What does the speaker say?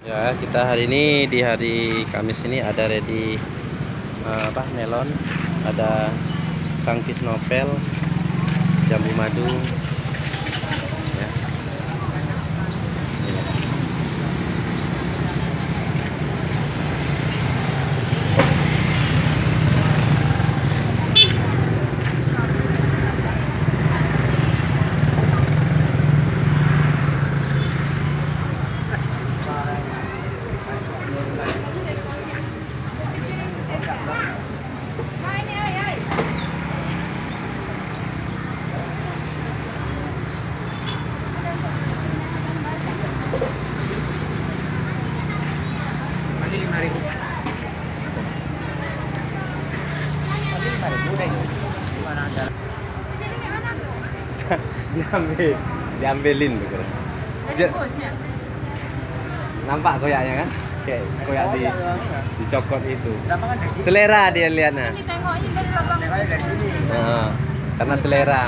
Ya, kita hari ini di hari Kamis ini ada ready melon, ada sangkis novel, jambu madu. Ya. Diambilin tuh kan. Nampak koyaknya kan? Kayak koyak dicokot itu. Selera dia lihatnya. Nah, karena selera.